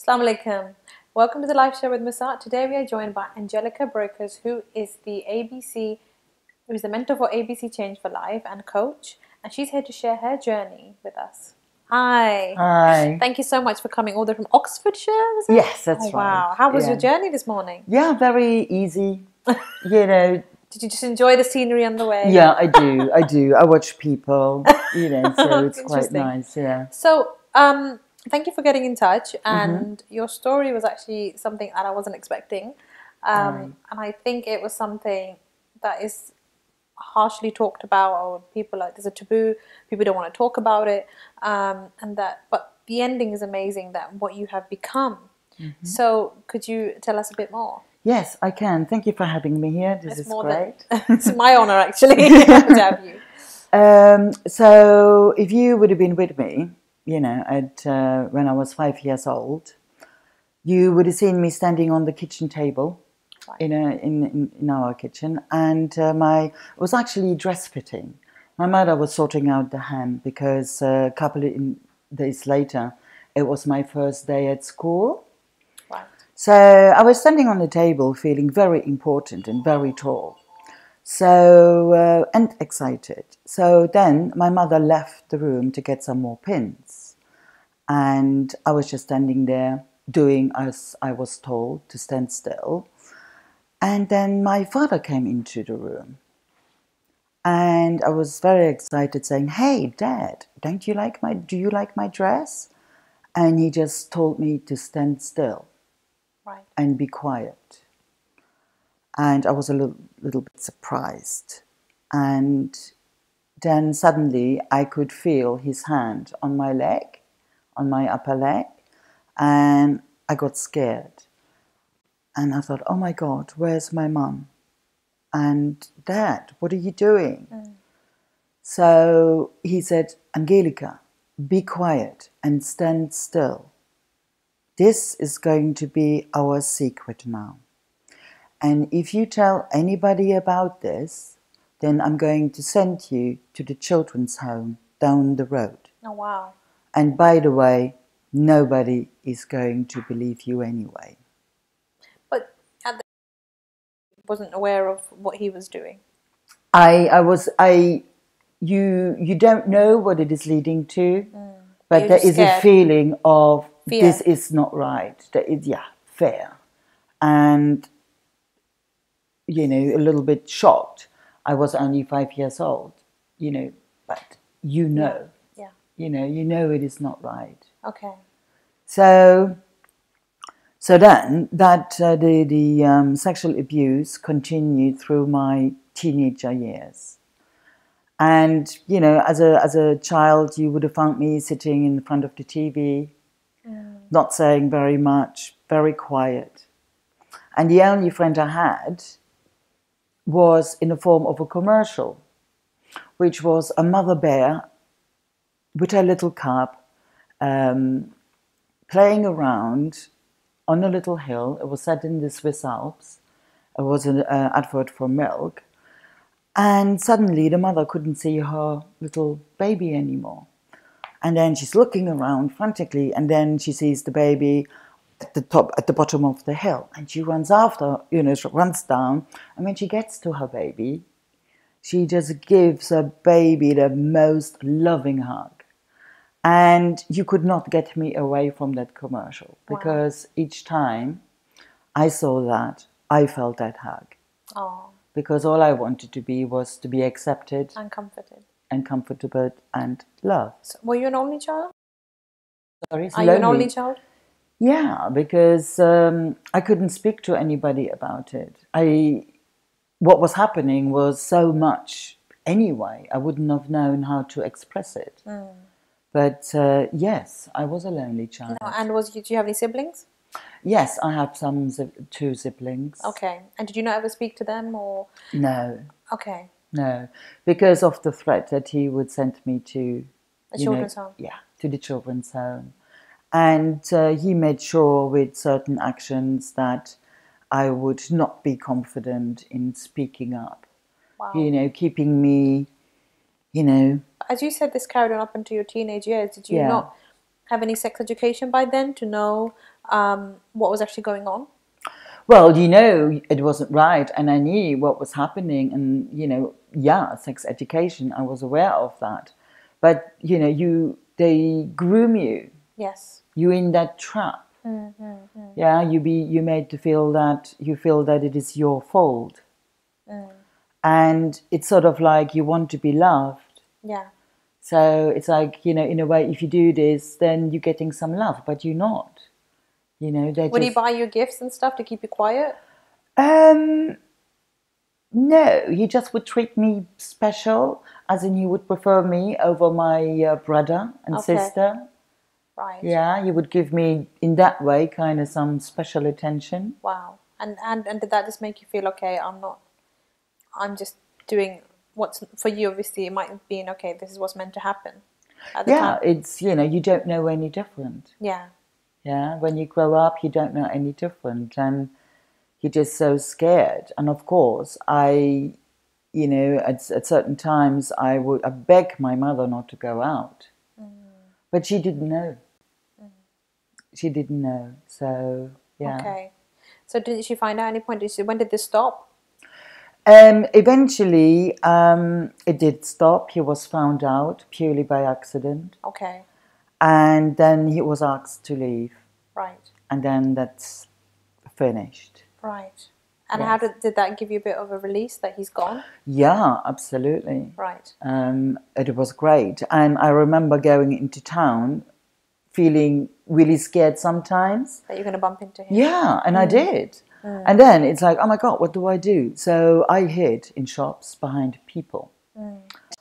Assalamu alaikum. Welcome to the live show with Musart. Today we are joined by Angelika Brokers, who is the mentor for ABC Change for Life and coach, and she's here to share her journey with us. Hi. Hi. Thank you so much for coming all the way from Oxfordshire, was it? Yes, that's Oh, right. wow. How was Yeah. your journey this morning? Yeah, very easy. You know, Did you just enjoy the scenery on the way? yeah, I do. I watch people, so it's quite Interesting. nice, yeah. So, thank you for getting in touch. And your story was actually something that I wasn't expecting. Right. And I think it was something that is harshly talked about, or people like there's a taboo. People don't want to talk about it. But the ending is amazing. That what you have become. So, could you tell us a bit more? Yes, I can. Thank you for having me here. This is great. It's my honor, actually, to have you. So if you would have been with me, when I was 5 years old, you would have seen me standing on the kitchen table. Right. In our kitchen, and it was actually dress fitting. My mother was sorting out the hem because a couple of days later, it was my first day at school. Right. So I was standing on the table, feeling very important and very tall. So and excited. So then my mother left the room to get some more pins, and I was just standing there doing as I was told to stand still. And then my father came into the room, and I was very excited, saying, "Hey, Dad, do you like my dress?" And he just told me to stand still, Right. and be quiet. And I was a little bit surprised. And then suddenly I could feel his hand on my leg, on my upper leg, and I got scared. And I thought, "Oh my God, where's my mum? And Dad, what are you doing?" So he said, "Angelika, be quiet and stand still. This is going to be our secret now. And if you tell anybody about this, then I'm going to send you to the children's home down the road. Oh, wow. And by the way, nobody is going to believe you anyway." But at the wasn't aware of what he was doing. You don't know what it is leading to, But but you're there just is a scared. feeling of Fear. this is not right. Fear. And, a little bit shocked. I was only 5 years old, but Yeah. you know it is not right. Okay. So then the sexual abuse continued through my teenager years. And, as a child, you would have found me sitting in front of the TV, not saying very much, very quiet. And the only friend I had was in the form of a commercial, which was a mother bear with her little cub playing around on a little hill. It was set in the Swiss Alps. It was an advert for milk. And suddenly the mother couldn't see her little baby anymore. And then she's looking around frantically, and then she sees the baby at the bottom of the hill. And she runs after, she runs down. And when she gets to her baby, she just gives her baby the most loving hug. And you could not get me away from that commercial, because each time I saw that, I felt that hug. Oh. Because all I wanted to be was to be accepted And comforted. and comfortable and loved. So, were you an only child? Sorry, Are you an only child? Yeah, because I couldn't speak to anybody about it. What was happening was so much anyway. I wouldn't have known how to express it. But yes, I was a lonely child. No, and do you have any siblings? Yes, I have two siblings. Okay. And did you not ever speak to them, or? No. Okay. No, because of the threat that he would send me to A children's home. Yeah, to the children's home. And he made sure with certain actions that I would not be confident in speaking up. Wow. Keeping me, As you said, this carried on up into your teenage years. Did you Yeah. not? have any sex education by then to know what was actually going on? Well, you know, it wasn't right, and I knew what was happening, and you know, yeah, sex education, I was aware of that, but you know, they groom you, Yes. you in that trap. Yeah, you made to feel that it is your fault, and it's sort of like you want to be loved. Yeah. So it's like, you know, in a way, if you do this, then you're getting some love, but you're not. You know, they Would he just buy you gifts and stuff to keep you quiet? um no, he just would treat me special, as in he would prefer me over my brother and Okay. sister. Right. Yeah, he would give me in that way kind of some special attention. Wow. And did that just make you feel okay? I'm just doing what's for you. Obviously, it might have been okay. This is what's meant to happen at the Yeah, time. it's, you know, you don't know any different. Yeah. Yeah, when you grow up, you don't know any different, and you're just so scared. And of course, you know, at certain times, I beg my mother not to go out, but she didn't know. She didn't know. So yeah. Okay. So didn't she find out at any point? When did this stop? Eventually, it did stop. He was found out purely by accident, Okay. and then he was asked to leave, Right. and then that's finished. Right. And Yes. how did that give you a bit of a release that he's gone? Yeah, absolutely. Right. It was great, and I remember going into town, feeling really scared sometimes. That you're going to bump into him? Yeah, and I did. And then it's like, oh my God, what do I do? So I hid in shops behind people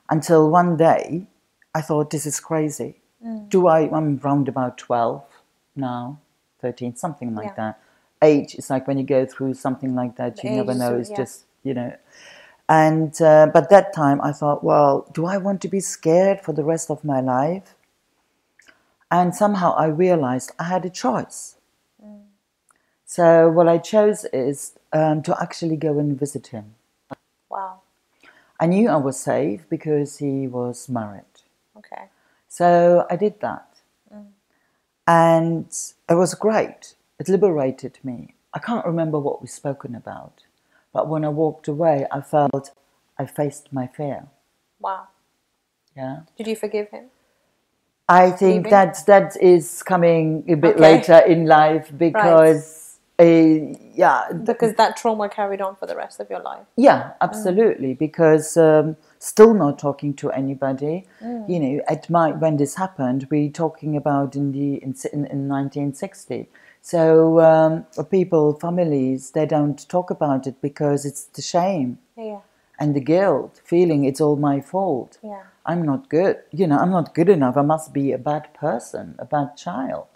until one day I thought, this is crazy. I'm around about 12 now, 13, something like Yeah. that. Age is like when you go through something like that, you The never age is know. so- It's yeah. just, you know. And but that time I thought, well, do I want to be scared for the rest of my life? And somehow I realized I had a choice. So what I chose is to actually go and visit him. Wow. I knew I was safe because he was married. Okay. So I did that. And it was great. It liberated me. I can't remember what we've spoken about. But when I walked away, I felt I faced my fear. Wow. Yeah. Did you forgive him? I think Leaving? that is coming a bit Okay. later in life because, yeah, Because that trauma carried on for the rest of your life. yeah, absolutely. Because still not talking to anybody. You know, when this happened, we're talking about in 1960. So families, they don't talk about it because it's the shame Yeah. and the guilt, feeling it's all my fault. Yeah. I'm not good. You know, I'm not good enough. I must be a bad person, a bad child.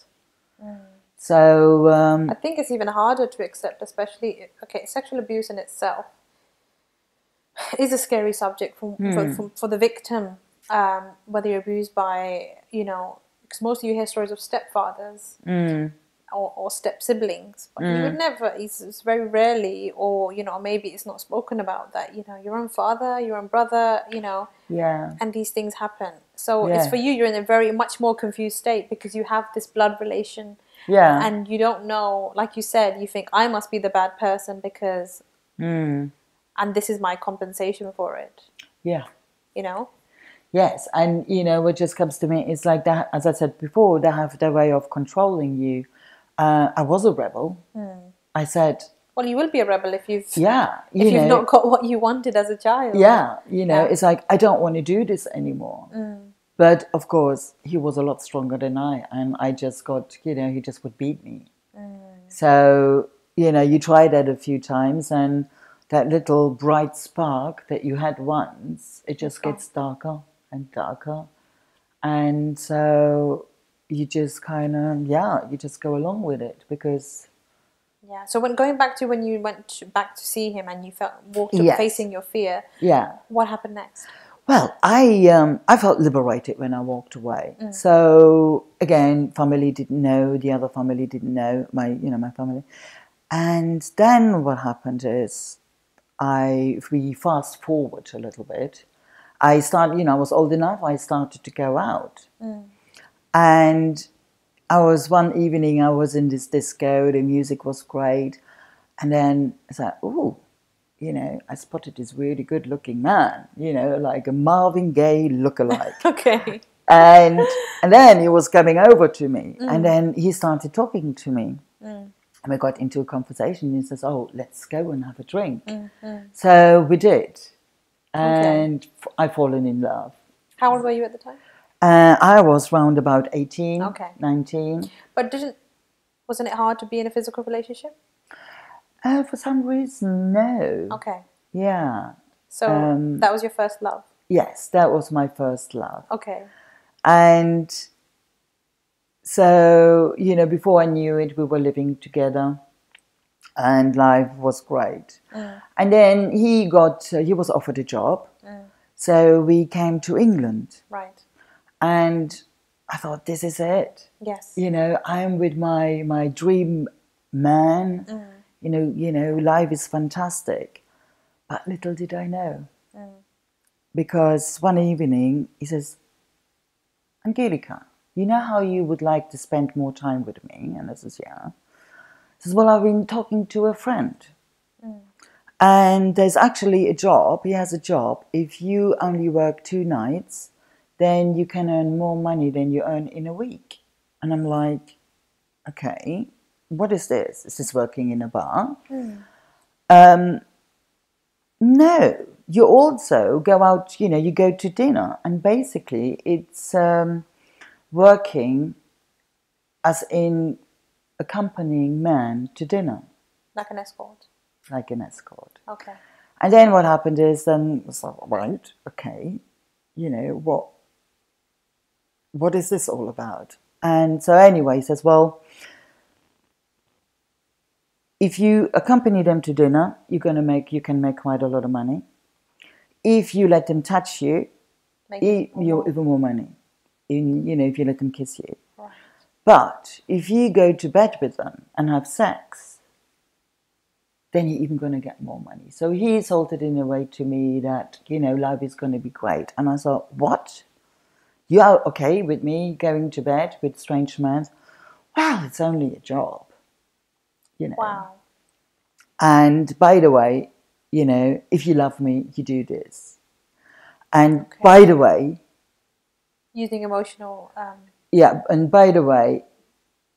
So I think it's even harder to accept, especially, okay, sexual abuse in itself is a scary subject for the victim, whether you're abused by, you know, because mostly you hear stories of stepfathers or step siblings, but you would never, it's very rarely, or, you know, maybe it's not spoken about that, you know, your own father, your own brother, you know, yeah, and these things happen. So Yeah. it's for you, you're in a very much more confused state because you have this blood relation. yeah, And you don't know, like you said, you think I must be the bad person because, and this is my compensation for it, yeah. you know? Yes, and you know what just comes to me is like that. As I said before, they have their way of controlling you. I was a rebel. I said, Well, you will be a rebel if yeah, if you've not got what you wanted as a child. yeah, you know, Yeah. it's like I don't want to do this anymore. But of course, he was a lot stronger than I, and I just got, you know, he just would beat me. So you know, you try that a few times, and that little bright spark that you had once, it just gets darker and darker, and so you just kind of, you just go along with it because Yeah. So when going back to when you back to see him and you walked up Yes. facing your fear, yeah. what happened next? Well, I felt liberated when I walked away. So again, family didn't know, the other family didn't know, my family. And then what happened is, if we fast forward a little bit, I started, I was old enough, I started to go out. And I was one evening, I was in this disco, the music was great. And then I was like, oh, you know, I spotted this really good looking man, you know, like a Marvin Gaye lookalike. Okay. And then he was coming over to me, and then he started talking to me. And we got into a conversation. He says, oh, let's go and have a drink. So we did. And I've fallen in love. How old were you at the time? I was round about 18, Okay. 19. But wasn't it hard to be in a physical relationship? For some reason, no. Okay. Yeah. So that was your first love? Yes, that was my first love. Okay. And so, you know, before I knew it, we were living together and life was great. And then he was offered a job. So we came to England. Right. And I thought, this is it. Yes. You know, I'm with my dream man. You know, life is fantastic. But little did I know. Because one evening he says, Angelika, you know how you would like to spend more time with me? And I says, yeah. He says, well, I've been talking to a friend. And there's actually a job. He has a job. If you only work 2 nights, then you can earn more money than you earn in a week. And I'm like, okay, what is this? Is this working in a bar? No, you also go out, you know, you go to dinner. And basically it's working as in accompanying men to dinner. Like an escort? Like an escort. Okay. And then what happened is then it's like, right, okay, you know, what is this all about? And so anyway, he says, well, if you accompany them to dinner, you can make quite a lot of money. If you let them touch you, you even more money. You know, if you let them kiss you. Right. But if you go to bed with them and have sex, then you're even going to get more money. So he sold it in a way to me that, you know, life is going to be great. And I thought, what? You are okay with me going to bed with strange men? Well, it's only a job, you know. Wow. And by the way, you know, if you love me, you do this. And by the way... Using emotional... Yeah, and by the way,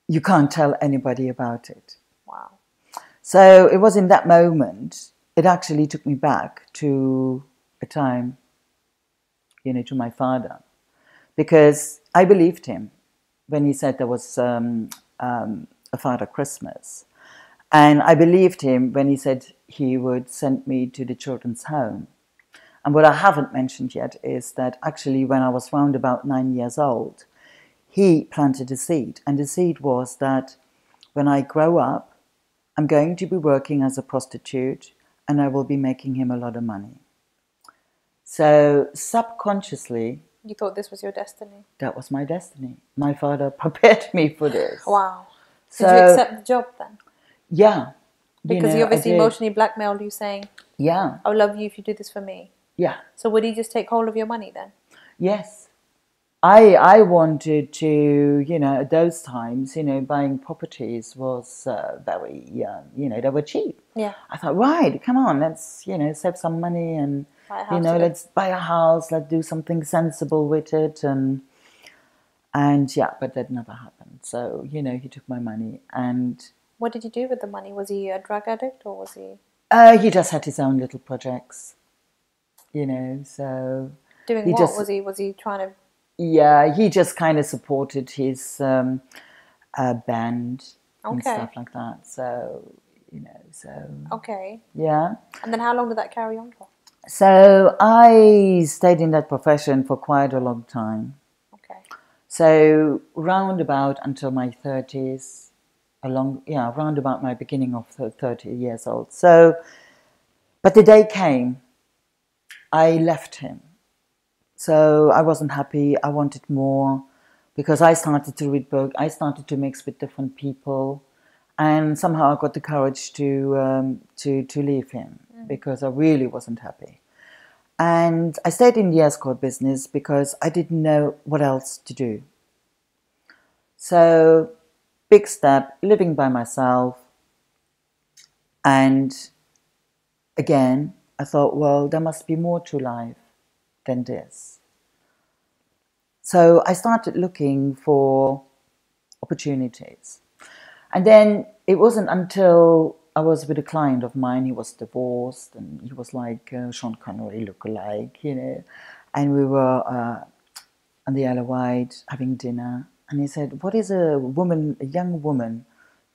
you can't tell anybody about it. Wow. So it was in that moment, it actually took me back to a time, you know, to my father. Because I believed him when he said there was a Father Christmas. And I believed him when he said he would send me to the children's home. And what I haven't mentioned yet is that actually when I was round about 9 years old, he planted a seed. And the seed was that when I grow up, I'm going to be working as a prostitute and I will be making him a lot of money. So subconsciously... You thought this was your destiny? That was my destiny. My father prepared me for this. Wow. Did you accept the job then? Yeah. Because he obviously emotionally blackmailed you saying, yeah, I'll love you if you do this for me. Yeah. So would he just take hold of your money then? Yes. I wanted to, you know, at those times, you know, buying properties was very, you know, they were cheap. Yeah. I thought, right, come on, let's, you know, save some money and, you know, let's buy a house, let's do something sensible with it. And yeah, but that never happened. So, you know, he took my money and... What did you do with the money? Was he a drug addict or was he... He just had his own little projects, you know, so... Doing what? Was he trying to... Yeah, he just kind of supported his band and stuff like that. So, you know, so... Okay. Yeah. And then how long did that carry on for? So I stayed in that profession for quite a long time. Okay. So round about until my 30s, round about my beginning of 30 years old. So, but the day came, I left him. So I wasn't happy. I wanted more because I started to read books. I started to mix with different people, and somehow I got the courage to leave him because I really wasn't happy. And I stayed in the escort business because I didn't know what else to do. So, big step, living by myself. And again, I thought, well, there must be more to life than this. So I started looking for opportunities. And then it wasn't until I was with a client of mine, he was divorced, and he was like Sean Connery look-alike, you know. And we were on the Isle of Wight having dinner. And he said, what is a woman, a young woman,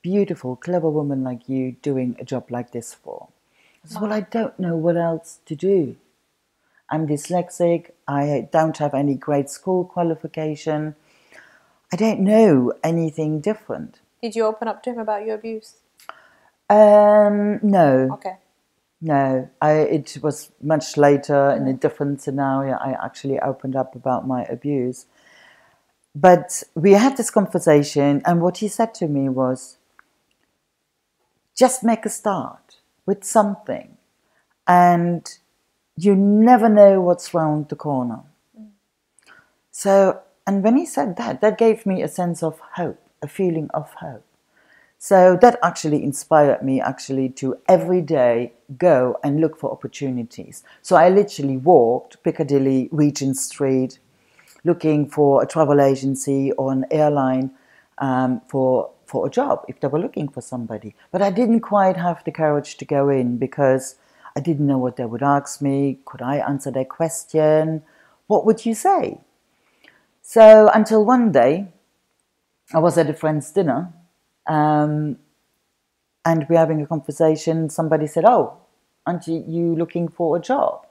beautiful, clever woman like you doing a job like this for? I said, well, I don't know what else to do. I'm dyslexic. I don't have any grade school qualification. I don't know anything different. Did you open up to him about your abuse? No. Okay. No. It was much later in a different scenario. I actually opened up about my abuse. But we had this conversation, and what he said to me was, just make a start with something, and you never know what's round the corner. So, and when he said that, that gave me a sense of hope, a feeling of hope. So that actually inspired me actually to every day go and look for opportunities. So I literally walked Piccadilly, Regent Street, looking for a travel agency or an airline for a job if they were looking for somebody. But I didn't quite have the courage to go in because I didn't know what they would ask me. Could I answer their question? What would you say? So until one day, I was at a friend's dinner, and we're having a conversation. Somebody said, "Oh, aren't you looking for a job?"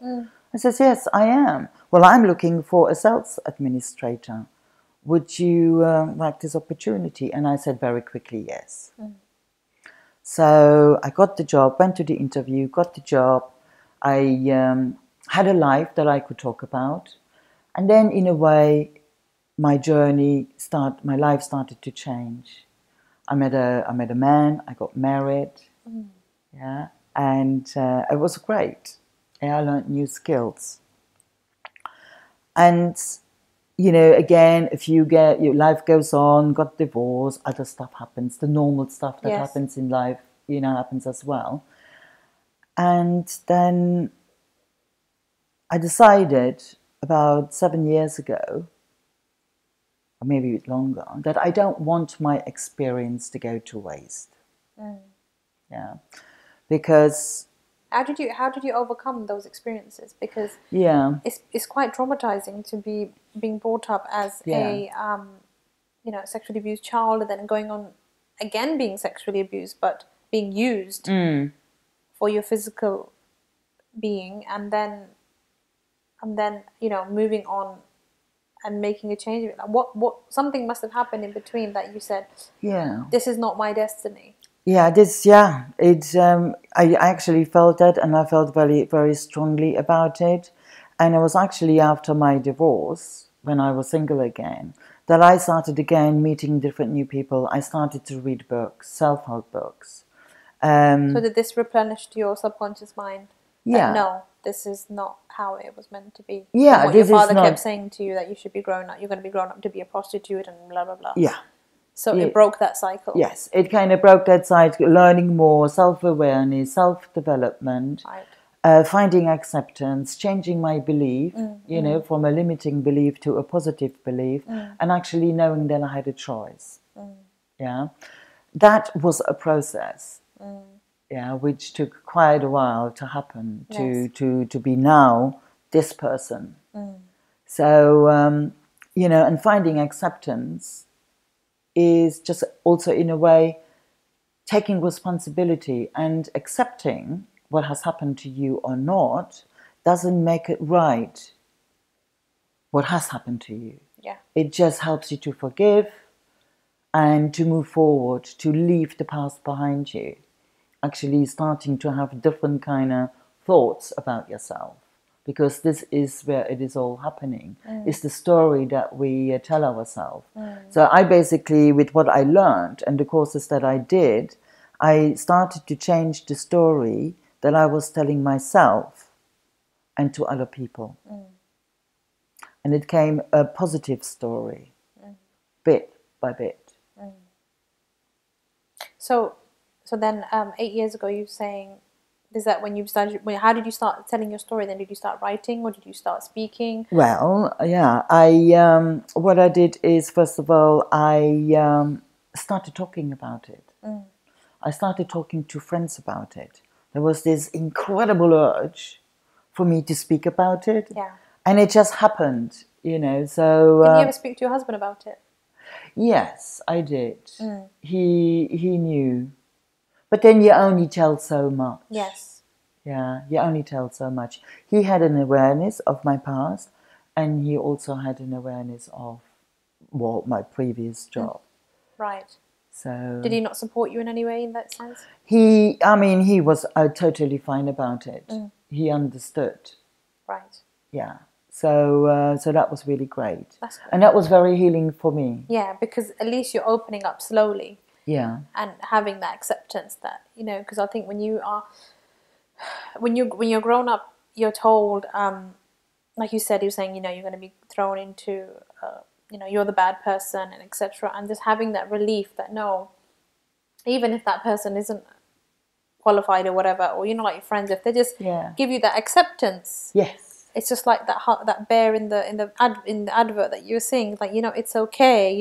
I says, "Yes, I am." "Well, I'm looking for a sales administrator. Would you like this opportunity?" And I said very quickly, yes. So I got the job, went to the interview, got the job. I had a life that I could talk about. And then in a way, my life started to change. I met a man, I got married, yeah, and it was great. I learned new skills. And, you know, again, if your life goes on, got divorced, other stuff happens, the normal stuff that happens in life, you know, happens as well. And then I decided about 7 years ago, or maybe a bit longer, that I don't want my experience to go to waste. Yeah, because How did you overcome those experiences? Because yeah, it's quite traumatizing to be being brought up as a sexually abused child, and then going on again being sexually abused, but being used for your physical being, and then moving on and making a change. What something must have happened in between that you said, yeah. this is not my destiny. Yeah, I actually felt that, and I felt very, very strongly about it. And it was actually after my divorce, when I was single again, that I started again meeting different new people. I started to read books, self-help books. So did this replenish your subconscious mind? Yeah. No, this is not how it was meant to be. Yeah, From what this your is father not- kept saying to you, that you should be grown up. You're going to be grown up to be a prostitute and blah blah blah. Yeah. So Yeah. it broke that cycle. Yes, it kind of broke that cycle, learning more, self-awareness, self-development, Right. finding acceptance, changing my belief, you know, from a limiting belief to a positive belief, and actually knowing that I had a choice. Yeah, that was a process. Yeah, which took quite a while to happen to be now this person. So you know, and finding acceptance is just also in a way taking responsibility and accepting what has happened to you or not doesn't make it right what has happened to you. Yeah. It just helps you to forgive and to move forward, to leave the past behind you. Actually starting to have different kind of thoughts about yourself, because this is where it is all happening. It's the story that we tell ourselves. So I basically, with what I learned and the courses that I did, I started to change the story that I was telling myself and to other people. And it came a positive story, bit by bit. So, so then 8 years ago, you saying, is that when you started? How did you start telling your story? Then did you start writing, or did you start speaking? Well, yeah, what I did is, first of all, I started talking about it. I started talking to friends about it. There was this incredible urge for me to speak about it, Yeah. and it just happened, you know. So Did you ever speak to your husband about it? yes, I did. He knew, but then you only tell so much. Yes. Yeah, you only tell so much. He had an awareness of my past, and he also had an awareness of, well, my previous job. Right. So Did he not support you in any way in that sense? he was totally fine about it. He understood. Right. Yeah. So that was really great. That's good. And that was very healing for me. Yeah, because at least you're opening up slowly Yeah. and having that acceptance that, because I think when you're grown up, you're told, like you said, you're saying, you're going to be thrown into, you're the bad person and etc. And just having that relief that no, even if that person isn't qualified or whatever, or like your friends, if they just Yeah. give you that acceptance, Yes. it's just like that bear in the advert that you're seeing, like it's okay,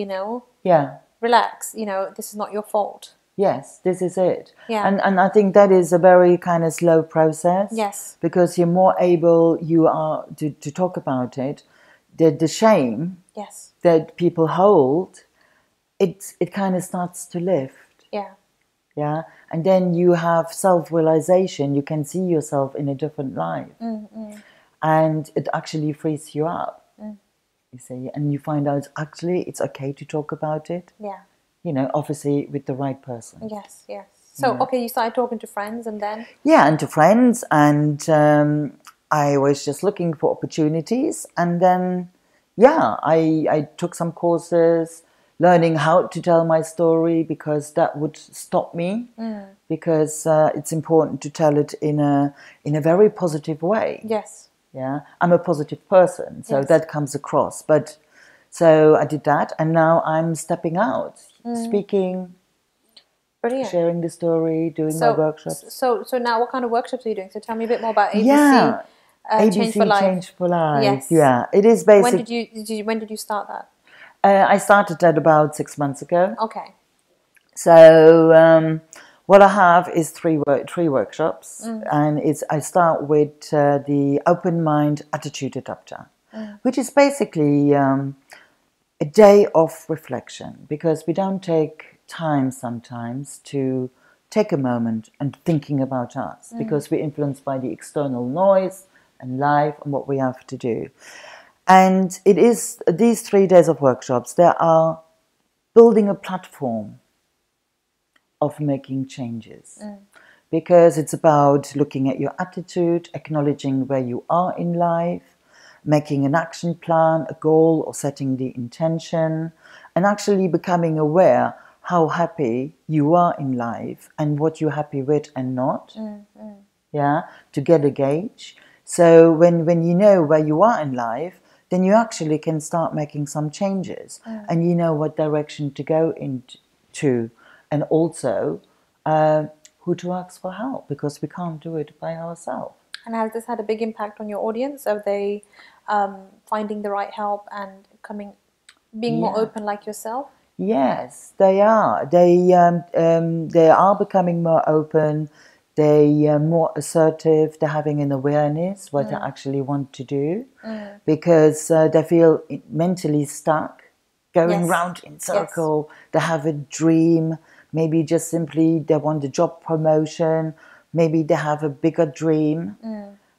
Yeah. relax, this is not your fault. Yes, this is it. Yeah. And I think that is a very kind of slow process. Yes. Because you're more able you are to talk about it. The shame Yes. that people hold, it kind of starts to lift. Yeah. Yeah. And then you have self-realization. You can see yourself in a different light. And it actually frees you up. You see, and you find out actually it's okay to talk about it. Yeah. Obviously with the right person. Yes. Yes. So okay, you started talking to friends, and then Yeah, and to friends, and I was just looking for opportunities, and then I took some courses learning how to tell my story, because that would stop me, because it's important to tell it in a very positive way. yes. Yeah, I'm a positive person, so Yes. that comes across. But so I did that, and now I'm stepping out, speaking, Brilliant. sharing the story, doing my workshops. So now, what kind of workshops are you doing? So tell me a bit more about ABC. Yeah, Change for ABC Life. Change for Life. Yes. Yeah, it is When basic. when did you start that? I started that about 6 months ago. Okay. So what I have is three workshops, and I start with the Open Mind Attitude Adapter, which is basically a day of reflection, because we don't take time sometimes to take a moment and thinking about us, because we're influenced by the external noise and life and what we have to do. And it is these 3 days of workshops, they are building a platform of making changes, because it's about looking at your attitude, acknowledging where you are in life, making an action plan, a goal, or setting the intention, and actually becoming aware how happy you are in life and what you're happy with and not. Yeah, to get a gauge. So when you know where you are in life, then you actually can start making some changes, and you know what direction to go into, and also who to ask for help, because we can't do it by ourselves. And has this had a big impact on your audience? Are they finding the right help and being more Yeah. open like yourself? Yes, they are. They are becoming more open. They are more assertive. They're having an awareness what they actually want to do, because they feel mentally stuck, going Yes. round in circle. They have a dream. Maybe just simply they want a job promotion. Maybe they have a bigger dream.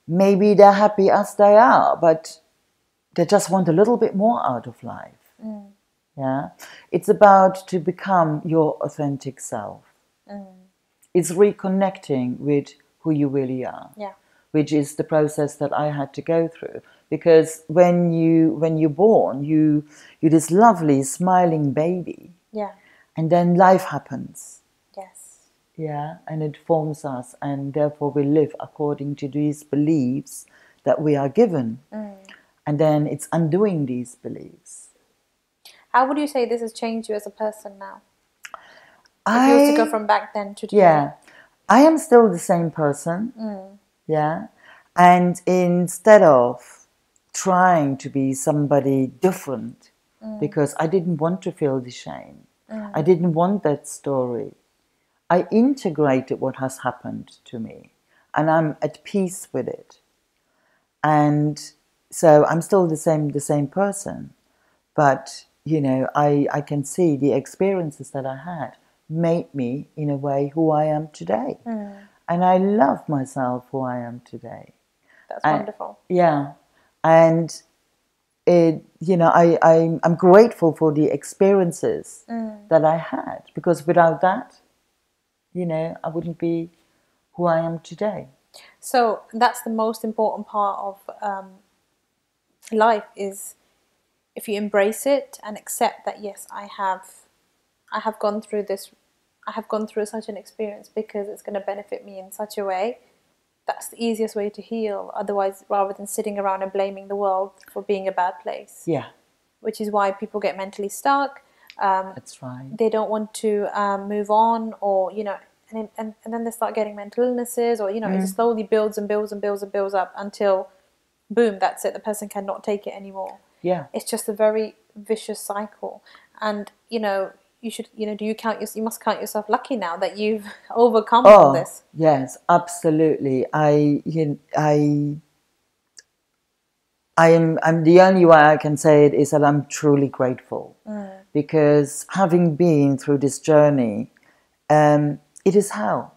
Maybe they're happy as they are, but they just want a little bit more out of life. Yeah, it's about to become your authentic self. It's reconnecting with who you really are. Yeah. Which is the process that I had to go through, because when you're born, you're this lovely smiling baby, Yeah. and then life happens. Yes. Yeah, and it forms us, and therefore we live according to these beliefs that we are given, and then it's undoing these beliefs. How would you say this has changed you as a person now? If you was to go I, from back then to today. yeah, I am still the same person. Yeah. And instead of trying to be somebody different, because I didn't want to feel the shame, I didn't want that story, I integrated what has happened to me and I'm at peace with it. And so I'm still the same person. But, I can see the experiences that I had made me, in a way, who I am today. And I love myself who I am today. That's wonderful. Yeah. And, I'm grateful for the experiences that I had. Because without that, I wouldn't be who I am today. So that's the most important part of life, is if you embrace it and accept that, yes, I have gone through this, I have gone through such an experience because it's going to benefit me in such a way. That's the easiest way to heal. Otherwise, rather than sitting around and blaming the world for being a bad place. Yeah. Which is why people get mentally stuck. That's right. They don't want to move on, or and then they start getting mental illnesses, or it just slowly builds and builds and builds and builds up until, boom, that's it. The person cannot take it anymore. Yeah. It's just a very vicious cycle. And you should, do you must count yourself lucky now that you've overcome all this. Yes, absolutely. I'm the only way I can say it is that I'm truly grateful, because having been through this journey, it is hell.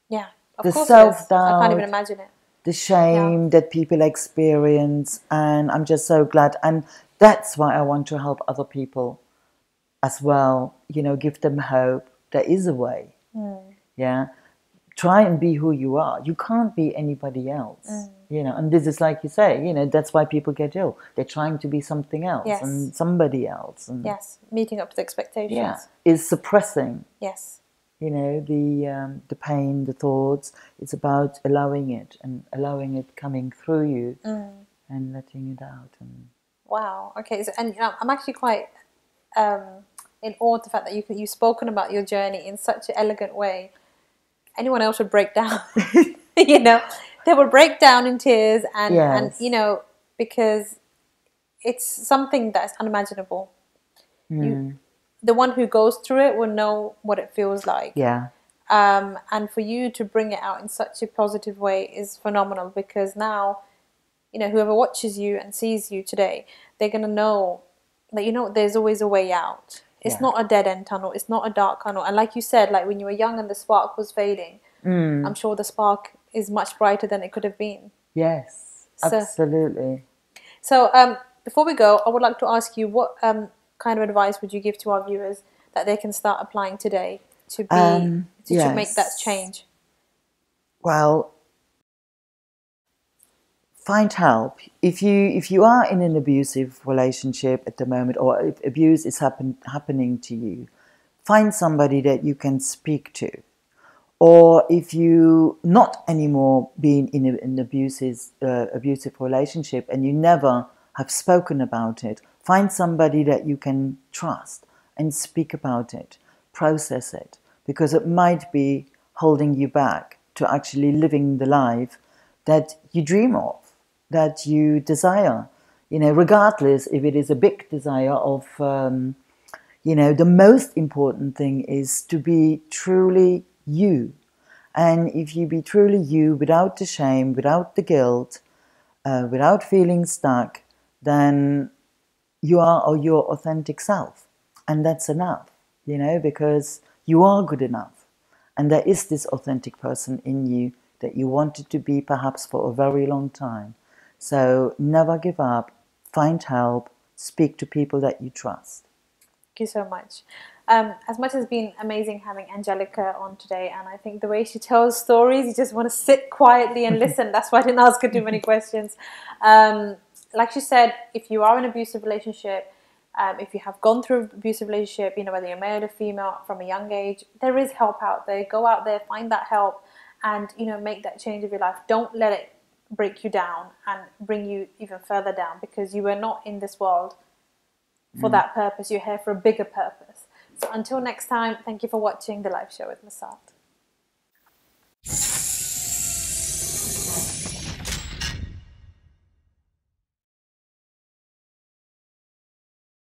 Yeah, of The course it is. I self-doubt, can't even imagine it. the shame that people experience, and I'm just so glad. And that's why I want to help other people as well, give them hope. There is a way. Yeah. Try and be who you are. You can't be anybody else. And this is, like you say, that's why people get ill. They're trying to be something else and somebody else. And yes, meeting up to expectations. Is suppressing. Yes. The pain, the thoughts. It's about allowing it and allowing it coming through you and letting it out. And wow. Okay. So, and I'm actually quite in awe of the fact that you've spoken about your journey in such an elegant way. Anyone else would break down. They would break down in tears, and because it's something that's unimaginable. The one who goes through it will know what it feels like. Yeah. And for you to bring it out in such a positive way is phenomenal, because now, whoever watches you and sees you today, they're going to know that, there's always a way out. It's not a dead-end tunnel. It's not a dark tunnel. And like you said, like when you were young and the spark was fading, I'm sure the spark is much brighter than it could have been. Yes, absolutely. So before we go, I would like to ask you, what kind of advice would you give to our viewers that they can start applying today to make that change? Well, find help. If you are in an abusive relationship at the moment, or if abuse is happening to you, find somebody that you can speak to. Or if you not anymore being in an abusive relationship and you never have spoken about it, find somebody that you can trust and speak about it, process it, because it might be holding you back to actually living the life that you dream of, that you desire, regardless if it is a big desire of, the most important thing is to be truly you. And if you be truly you, without the shame, without the guilt, without feeling stuck, then you are your authentic self. And that's enough, because you are good enough. And there is this authentic person in you that you wanted to be perhaps for a very long time. So never give up, find help, speak to people that you trust. Thank you so much. As much as it's been amazing having Angelica on today, and I think the way she tells stories, you just want to sit quietly and listen. That's why I didn't ask her too many questions. Like she said, if you are in an abusive relationship, if you have gone through an abusive relationship, whether you're male or female, from a young age, there is help out there. Go out there, find that help, and make that change of your life. Don't let it break you down and bring you even further down, because you are not in this world for that purpose. You're here for a bigger purpose. So until next time, thank you for watching the live show with Musart.